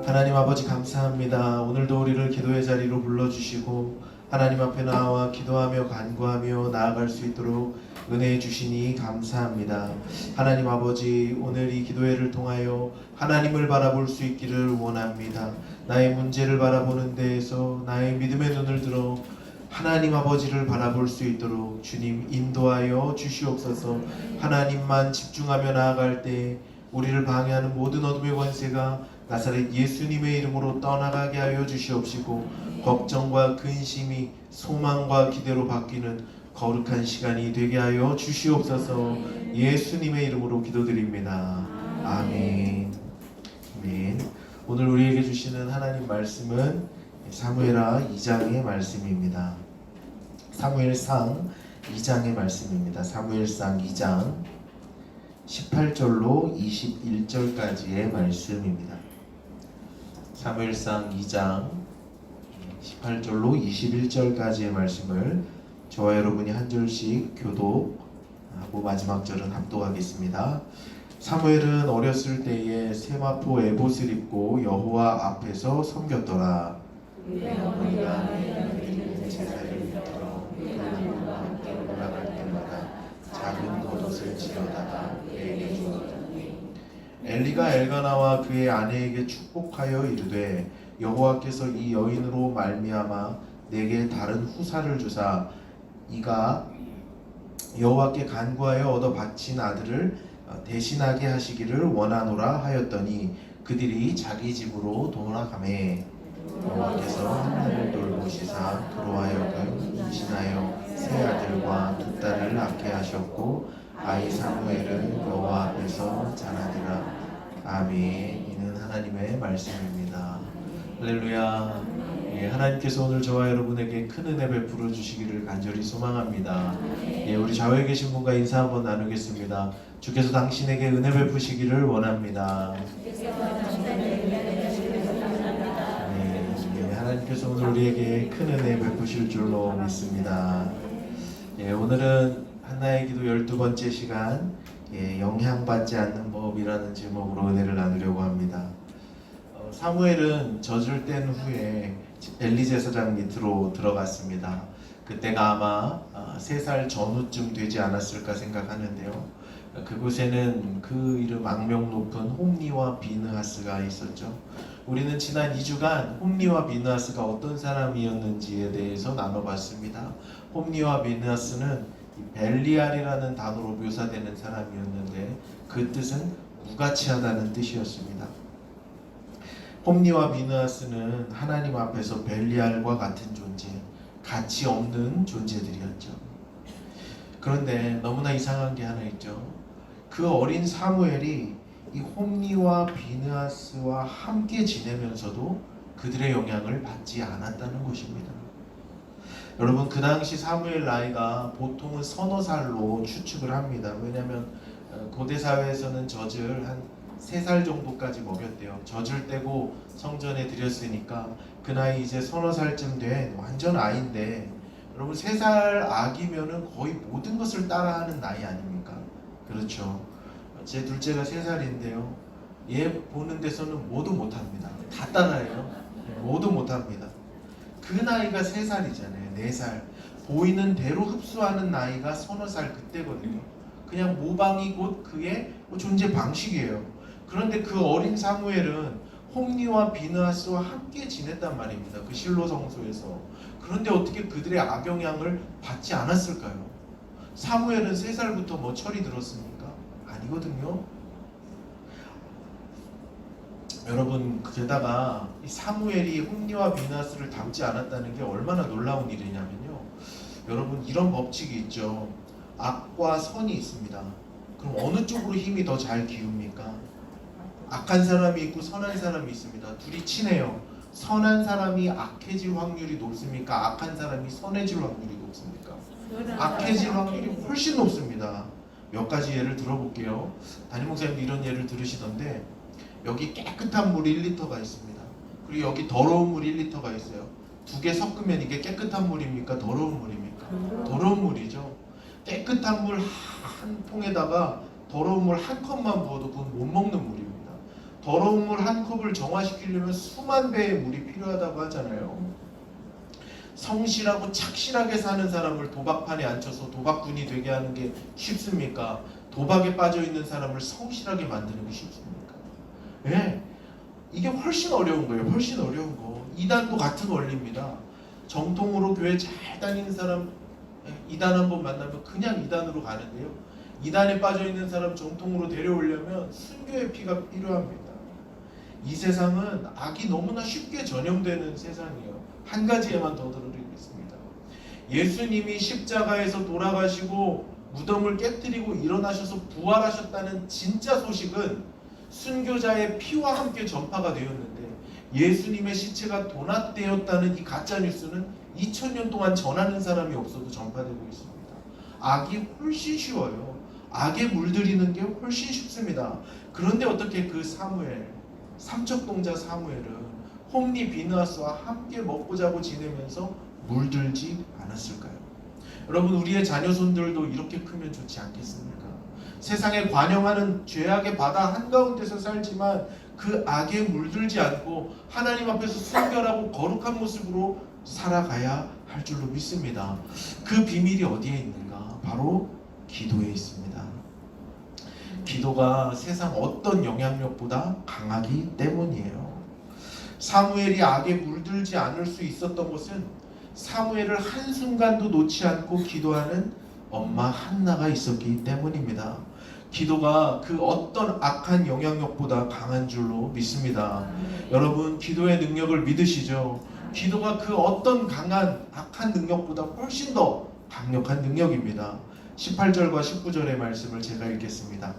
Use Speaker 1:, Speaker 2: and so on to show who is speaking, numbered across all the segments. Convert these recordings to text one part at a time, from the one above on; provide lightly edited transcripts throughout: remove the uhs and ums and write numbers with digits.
Speaker 1: 하나님 아버지 감사합니다. 오늘도 우리를 기도의 자리로 불러주시고 하나님 앞에 나와 기도하며 간구하며 나아갈 수 있도록 은혜 주시니 감사합니다. 하나님 아버지, 오늘 이 기도회를 통하여 하나님을 바라볼 수 있기를 원합니다. 나의 문제를 바라보는 데에서 나의 믿음의 눈을 들어 하나님 아버지를 바라볼 수 있도록 주님 인도하여 주시옵소서. 하나님만 집중하며 나아갈 때 우리를 방해하는 모든 어둠의 권세가 나사렛 예수님의 이름으로 떠나가게 하여 주시옵시고, 걱정과 근심이 소망과 기대로 바뀌는 거룩한 시간이 되게 하여 주시옵소서. 예수님의 이름으로 기도드립니다. 아멘. 아멘. 오늘 우리에게 주시는 하나님 말씀은 사무엘하 2장의 말씀입니다. 사무엘상 2장의 말씀입니다. 사무엘상 2장 18절로 21절까지의 말씀입니다. 사무엘상 2장 18절로 21절까지의 말씀을 저와 여러분이 한 절씩 교독하고 마지막 절은 합독하겠습니다. 사무엘은 어렸을 때에 세마포 에봇을 입고 여호와 앞에서 섬겼더라. 제사를 들어 하나님과 함께 올라갈 때마다 작은 겉옷을 지려다가 그에게 주었더니 엘리가 엘가나와 그의 아내에게 축복하여 이르되, 여호와께서 이 여인으로 말미암아 내게 다른 후사를 주사 이가 여호와께 간구하여 얻어 바친 아들을 대신하게 하시기를 원하노라 하였더니 그들이 자기 집으로 돌아가매 여호와께서 한나를 돌보시사 그로 하여금 임신하여 세 아들과 두 딸을 낳게 하셨고 아이 사무엘은 여호와 앞에서 자라니라. 아멘. 이는 하나님의 말씀입니다. 할렐루야. 하나님께서 오늘 저와 여러분에게 큰 은혜 베풀어 주시기를 간절히 소망합니다. 우리 좌우에 계신 분과 인사 한번 나누겠습니다. 주께서 당신에게 은혜 베푸시기를 원합니다. 하나님께서 오늘 우리에게 큰 은혜 베푸실 줄로 믿습니다. 오늘은 한나의 기도 12번째 시간, 영향받지 않는 법이라는 제목으로 은혜를 나누려고 합니다. 사무엘은 젖을 뗀 후에 엘리 제사장 밑으로 들어갔습니다. 그때가 아마 3살 전후쯤 되지 않았을까 생각하는데요. 그곳에는 그 이름 악명 높은 홈리와 비느하스가 있었죠. 우리는 지난 2주간 홈리와 비느하스가 어떤 사람이었는지에 대해서 나눠봤습니다. 홈리와 비느하스는 벨리알이라는 단어로 묘사되는 사람이었는데 그 뜻은 무가치하다는 뜻이었습니다. 홈리와 비느하스는 하나님 앞에서 벨리알과 같은 존재, 가치 없는 존재들이었죠. 그런데 너무나 이상한 게 하나 있죠. 그 어린 사무엘이 이 홈리와 비느하스와 함께 지내면서도 그들의 영향을 받지 않았다는 것입니다. 여러분, 그 당시 사무엘 나이가 보통은 서너 살로 추측을 합니다. 왜냐하면 고대 사회에서는 젖을 한 3살 정도까지 먹였대요. 젖을 떼고 성전에 드렸으니까 그 나이 이제 서너 살쯤 된 완전 아이인데, 여러분 3살 아기면은 거의 모든 것을 따라하는 나이 아닙니까? 그렇죠. 제 둘째가 3살인데요. 얘 보는 데서는 모두 못합니다. 다 따라해요. 모두 못합니다. 그 나이가 3살이잖아요. 4살. 보이는 대로 흡수하는 나이가 서너 살 그때거든요. 그냥 모방이 곧 그의 존재 방식이에요. 그런데 그 어린 사무엘은 홈리와 비느하스와 함께 지냈단 말입니다. 그 실로 성소에서. 그런데 어떻게 그들의 악영향을 받지 않았을까요? 사무엘은 3살부터 뭐 철이 들었습니까? 아니거든요. 여러분, 게다가 이 사무엘이 홈리와 비느하스를 닮지 않았다는 게 얼마나 놀라운 일이냐면요. 여러분, 이런 법칙이 있죠. 악과 선이 있습니다. 그럼 어느 쪽으로 힘이 더 잘 기웁니까? 악한 사람이 있고 선한 사람이 있습니다. 둘이 친해요. 선한 사람이 악해질 확률이 높습니까? 악한 사람이 선해질 확률이 높습니까? 악해질 확률이 훨씬 높습니다. 몇 가지 예를 들어볼게요. 담임 목사님도 이런 예를 들으시던데, 여기 깨끗한 물 1리터가 있습니다. 그리고 여기 더러운 물 1리터가 있어요. 두 개 섞으면 이게 깨끗한 물입니까? 더러운 물입니까? 더러운 물이죠. 깨끗한 물 한 통에다가 더러운 물 한 컵만 부어도 그건 못 먹는 물입니다. 더러운 물 한 컵을 정화시키려면 수만 배의 물이 필요하다고 하잖아요. 성실하고 착실하게 사는 사람을 도박판에 앉혀서 도박꾼이 되게 하는 게 쉽습니까? 도박에 빠져 있는 사람을 성실하게 만드는 게 쉽습니까? 예, 이게 훨씬 어려운 거예요. 훨씬 어려운 거. 이단도 같은 원리입니다. 정통으로 교회 잘 다니는 사람 이단 한번 만나면 그냥 이단으로 가는데요. 이단에 빠져 있는 사람 정통으로 데려오려면 순교의 피가 필요합니다. 이 세상은 악이 너무나 쉽게 전염되는 세상이에요. 한 가지에만 더 드리겠습니다. 예수님이 십자가에서 돌아가시고 무덤을 깨뜨리고 일어나셔서 부활하셨다는 진짜 소식은 순교자의 피와 함께 전파가 되었는데, 예수님의 시체가 도납되었다는 이 가짜 뉴스는 2000년 동안 전하는 사람이 없어도 전파되고 있습니다. 악이 훨씬 쉬워요. 악에 물들이는 게 훨씬 쉽습니다. 그런데 어떻게 그 사무엘, 삼척동자 사무엘은 홈리 비느하스와 함께 먹고 자고 지내면서 물들지 않았을까요? 여러분, 우리의 자녀손들도 이렇게 크면 좋지 않겠습니까? 세상에 관영하는 죄악의 바다 한가운데서 살지만 그 악에 물들지 않고 하나님 앞에서 순결하고 거룩한 모습으로 살아가야 할 줄로 믿습니다. 그 비밀이 어디에 있는가? 바로 기도에 있습니다. 기도가 세상 어떤 영향력보다 강하기 때문이에요. 사무엘이 악에 물들지 않을 수 있었던 것은 사무엘을 한순간도 놓지 않고 기도하는 엄마 한나가 있었기 때문입니다. 기도가 그 어떤 악한 영향력보다 강한 줄로 믿습니다. 여러분, 기도의 능력을 믿으시죠? 기도가 그 어떤 강한 악한 능력보다 훨씬 더 강력한 능력입니다. 18절과 19절의 말씀을 제가 읽겠습니다.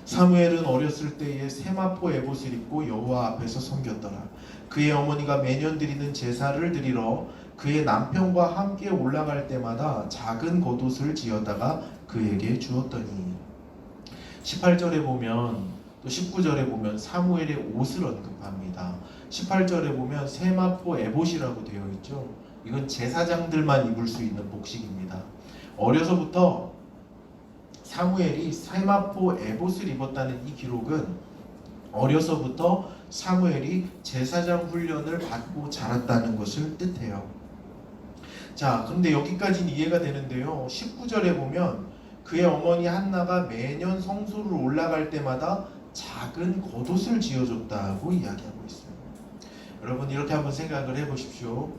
Speaker 1: 사무엘은 어렸을 때에 세마포 에봇을 입고 여호와 앞에서 섬겼더라. 그의 어머니가 매년 드리는 제사를 드리러 그의 남편과 함께 올라갈 때마다 작은 겉옷을 지어다가 그에게 주었더니, 18절에 보면 또 19절에 보면 사무엘의 옷을 언급합니다. 18절에 보면 세마포 에봇이라고 되어 있죠. 이건 제사장들만 입을 수 있는 복식입니다. 어려서부터 사무엘이 세마포 에봇을 입었다는 이 기록은 어려서부터 사무엘이 제사장 훈련을 받고 자랐다는 것을 뜻해요. 자, 그런데 여기까지는 이해가 되는데요. 19절에 보면 그의 어머니 한나가 매년 성소를 올라갈 때마다 작은 겉옷을 지어줬다고 이야기하고 있어요. 여러분, 이렇게 한번 생각을 해보십시오.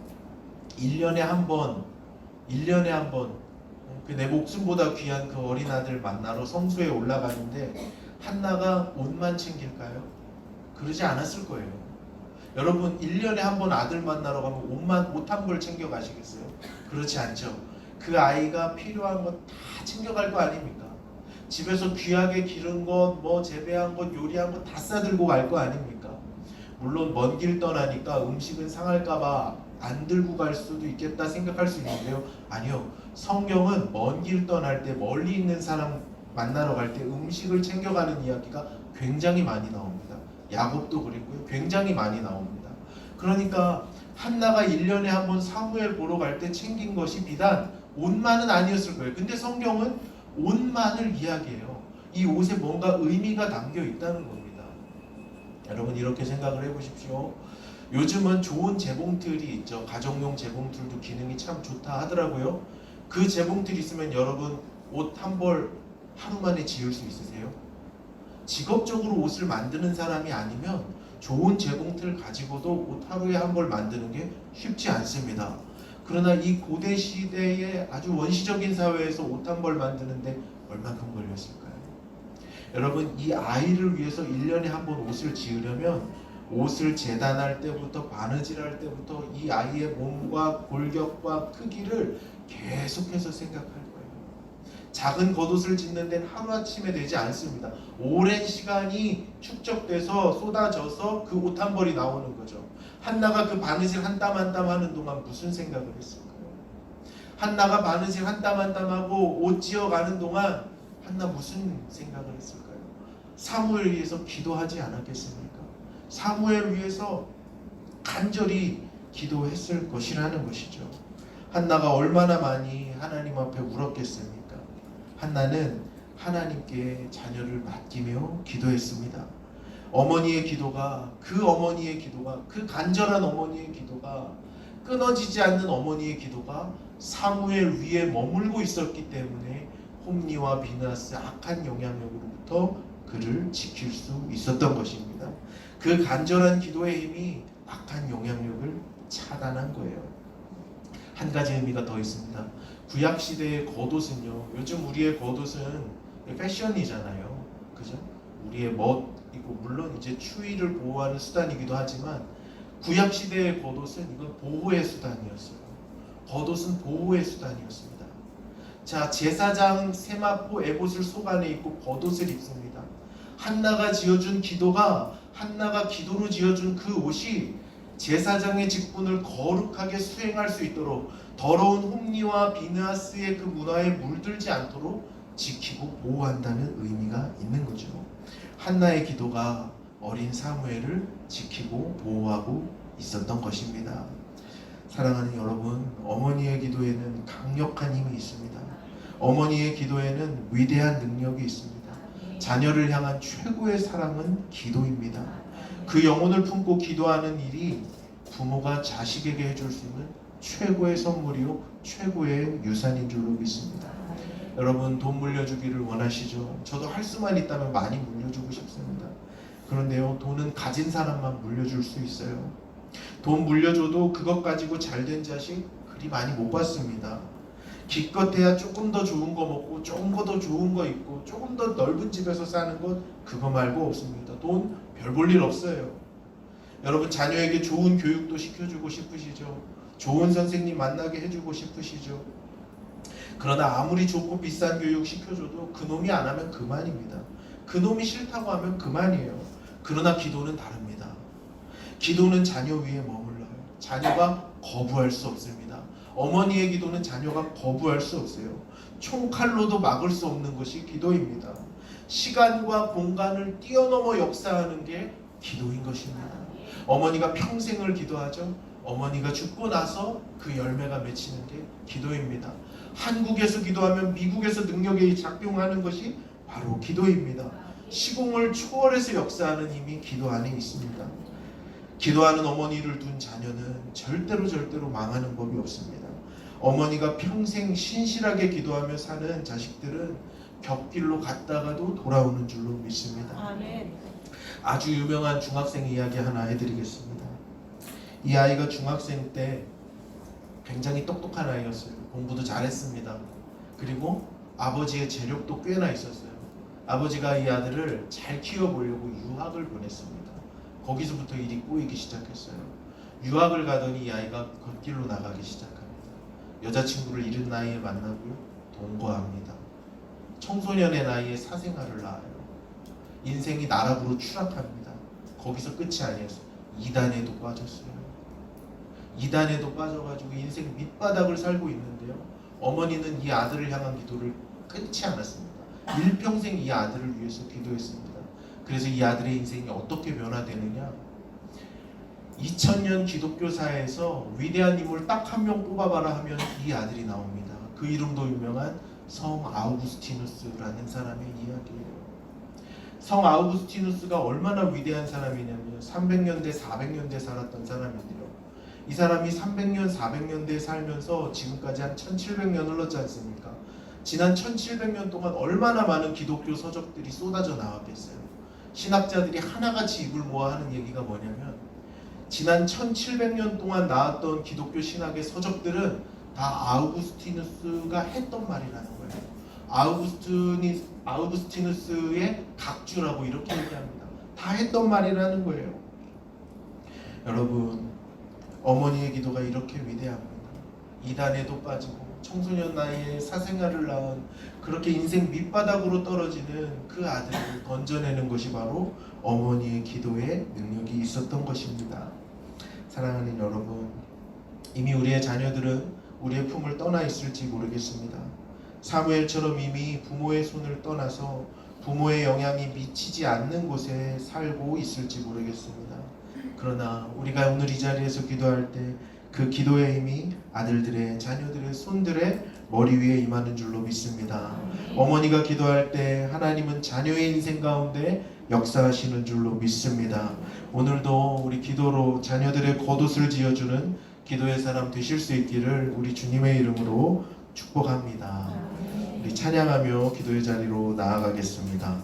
Speaker 1: 1년에 한 번 그 내 목숨보다 귀한 그 어린 아들 만나러 성소에 올라가는데 한나가 옷만 챙길까요? 그러지 않았을 거예요. 여러분, 1년에 한 번 아들 만나러 가면 옷 한 벌 챙겨 가시겠어요? 그렇지 않죠. 그 아이가 필요한 것 다 챙겨갈 거 아닙니까? 집에서 귀하게 기른 것, 뭐 재배한 것, 요리한 것 다 싸들고 갈 거 아닙니까? 물론 먼 길 떠나니까 음식은 상할까봐 안 들고 갈 수도 있겠다 생각할 수 있는데요. 아니요. 성경은 먼 길 떠날 때, 멀리 있는 사람 만나러 갈 때 음식을 챙겨가는 이야기가 굉장히 많이 나옵니다. 야곱도 그랬고요. 굉장히 많이 나옵니다. 그러니까 한나가 1년에 한 번 사무엘 보러 갈 때 챙긴 것이 비단 옷만은 아니었을 거예요. 근데 성경은 옷만을 이야기해요. 이 옷에 뭔가 의미가 담겨 있다는 겁니다. 여러분, 이렇게 생각을 해보십시오. 요즘은 좋은 재봉틀이 있죠. 가정용 재봉틀도 기능이 참 좋다 하더라고요. 그 재봉틀 있으면 여러분 옷 한 벌 하루 만에 지을 수 있으세요? 직업적으로 옷을 만드는 사람이 아니면 좋은 재봉틀 가지고도 옷 하루에 한 벌 만드는 게 쉽지 않습니다. 그러나 이 고대 시대의 아주 원시적인 사회에서 옷 한 벌 만드는데 얼마큼 걸렸을까요? 여러분, 이 아이를 위해서 1년에 한 번 옷을 지으려면 옷을 재단할 때부터 바느질할 때부터 이 아이의 몸과 골격과 크기를 계속해서 생각할 거예요. 작은 겉옷을 짓는 데는 하루아침에 되지 않습니다. 오랜 시간이 축적돼서 쏟아져서 그 옷 한 벌이 나오는 거죠. 한나가 그 바느질 한 땀 한 땀 하는 동안 무슨 생각을 했을까요? 한나가 바느질 한 땀 한 땀 하고 옷 지어가는 동안 한나 무슨 생각을 했을까요? 사무엘 위해서 기도하지 않았겠습니까? 사무엘 위해서 간절히 기도했을 것이라는 것이죠. 한나가 얼마나 많이 하나님 앞에 울었겠습니까? 한나는 하나님께 자녀를 맡기며 기도했습니다. 어머니의 기도가, 그 간절한 어머니의 기도가, 끊어지지 않는 어머니의 기도가 사무엘 위에 머물고 있었기 때문에 홈리와 비느하스의 악한 영향력으로부터 그를 지킬 수 있었던 것입니다. 그 간절한 기도의 힘이 악한 영향력을 차단한 거예요. 한 가지 의미가 더 있습니다. 구약시대의 겉옷은요, 요즘 우리의 겉옷은 패션이잖아요. 그죠? 우리의 멋이고, 물론 이제 추위를 보호하는 수단이기도 하지만, 구약시대의 겉옷은 이건 보호의 수단이었어요. 겉옷은 보호의 수단이었습니다. 자, 제사장 세마포 에봇을 속 안에 입고 겉옷을 입습니다. 한나가 지어준 기도가, 한나가 기도로 지어준 그 옷이 제사장의 직분을 거룩하게 수행할 수 있도록, 더러운 홈리와 비느하스의 그 문화에 물들지 않도록 지키고 보호한다는 의미가 있는 거죠. 한나의 기도가 어린 사무엘을 지키고 보호하고 있었던 것입니다. 사랑하는 여러분, 어머니의 기도에는 강력한 힘이 있습니다. 어머니의 기도에는 위대한 능력이 있습니다. 자녀를 향한 최고의 사랑은 기도입니다. 그 영혼을 품고 기도하는 일이 부모가 자식에게 해줄 수 있는 최고의 선물이요, 최고의 유산인 줄로 믿습니다. 여러분, 돈 물려주기를 원하시죠? 저도 할 수만 있다면 많이 물려주고 싶습니다. 그런데요, 돈은 가진 사람만 물려줄 수 있어요. 돈 물려줘도 그것 가지고 잘된 자식 그리 많이 못 봤습니다. 기껏해야 조금 더 좋은 거 먹고, 조금 더 좋은 거 입고, 조금 더 넓은 집에서 사는 것, 그거 말고 없습니다. 돈 별 볼 일 없어요. 여러분, 자녀에게 좋은 교육도 시켜주고 싶으시죠? 좋은 선생님 만나게 해주고 싶으시죠? 그러나 아무리 좋고 비싼 교육 시켜줘도 그놈이 안 하면 그만입니다. 그놈이 싫다고 하면 그만이에요. 그러나 기도는 다릅니다. 기도는 자녀 위에 머물러요. 자녀가 거부할 수 없습니다. 어머니의 기도는 자녀가 거부할 수 없어요. 총칼로도 막을 수 없는 것이 기도입니다. 시간과 공간을 뛰어넘어 역사하는 게 기도인 것입니다. 어머니가 평생을 기도하죠. 어머니가 죽고 나서 그 열매가 맺히는 게 기도입니다. 한국에서 기도하면 미국에서 능력이 작용하는 것이 바로 기도입니다. 시공을 초월해서 역사하는 힘이 기도 안에 있습니다. 기도하는 어머니를 둔 자녀는 절대로 망하는 법이 없습니다. 어머니가 평생 신실하게 기도하며 사는 자식들은 곁길로 갔다가도 돌아오는 줄로 믿습니다.
Speaker 2: 아멘.
Speaker 1: 아주 유명한 중학생 이야기 하나 해드리겠습니다. 이 아이가 중학생 때 굉장히 똑똑한 아이였어요. 공부도 잘했습니다. 그리고 아버지의 재력도 꽤나 있었어요. 아버지가 이 아들을 잘 키워보려고 유학을 보냈습니다. 거기서부터 일이 꼬이기 시작했어요. 유학을 가더니 이 아이가 걷길로 나가기 시작합니다. 여자친구를 이른 나이에 만나고요, 동거합니다. 청소년의 나이에 사생활을 낳아요. 인생이 나락으로 추락합니다. 거기서 끝이 아니었어요. 이단에도 빠졌어요. 이단에도 빠져가지고 인생 밑바닥을 살고 있는데요, 어머니는 이 아들을 향한 기도를 끊지 않았습니다. 일평생 이 아들을 위해서 기도했습니다. 그래서 이 아들의 인생이 어떻게 변화되느냐, 2000년 기독교사에서 위대한 인물 딱 한 명 뽑아봐라 하면 이 아들이 나옵니다. 그 이름도 유명한 성 아우구스티누스라는 사람의 이야기예요. 성 아우구스티누스가 얼마나 위대한 사람이냐면 300년대 400년대 살았던 사람인데요, 이 사람이 300년 400년대에 살면서 지금까지 한 1700년 흘렀지 않습니까? 지난 1700년 동안 얼마나 많은 기독교 서적들이 쏟아져 나왔겠어요. 신학자들이 하나같이 입을 모아 하는 얘기가 뭐냐면, 지난 1700년 동안 나왔던 기독교 신학의 서적들은 다 아우구스티누스가 했던 말이라는 거예요. 아우구스티누스의 각주라고 이렇게 얘기합니다. 다 했던 말이라는 거예요. 여러분, 어머니의 기도가 이렇게 위대합니다. 이단에도 빠지고 청소년 나이에 사생활을 낳은, 그렇게 인생 밑바닥으로 떨어지는 그 아들을 건져내는 것이 바로 어머니의 기도에 능력이 있었던 것입니다. 사랑하는 여러분, 이미 우리의 자녀들은 우리의 품을 떠나 있을지 모르겠습니다. 사무엘처럼 이미 부모의 손을 떠나서 부모의 영향이 미치지 않는 곳에 살고 있을지 모르겠습니다. 그러나 우리가 오늘 이 자리에서 기도할 때 그 기도의 힘이 아들들의, 자녀들의, 손들의 머리 위에 임하는 줄로 믿습니다. 어머니가 기도할 때 하나님은 자녀의 인생 가운데 역사하시는 줄로 믿습니다. 오늘도 우리 기도로 자녀들의 겉옷을 지어주는 기도의 사람 되실 수 있기를 우리 주님의 이름으로 축복합니다. 우리 찬양하며 기도의 자리로 나아가겠습니다.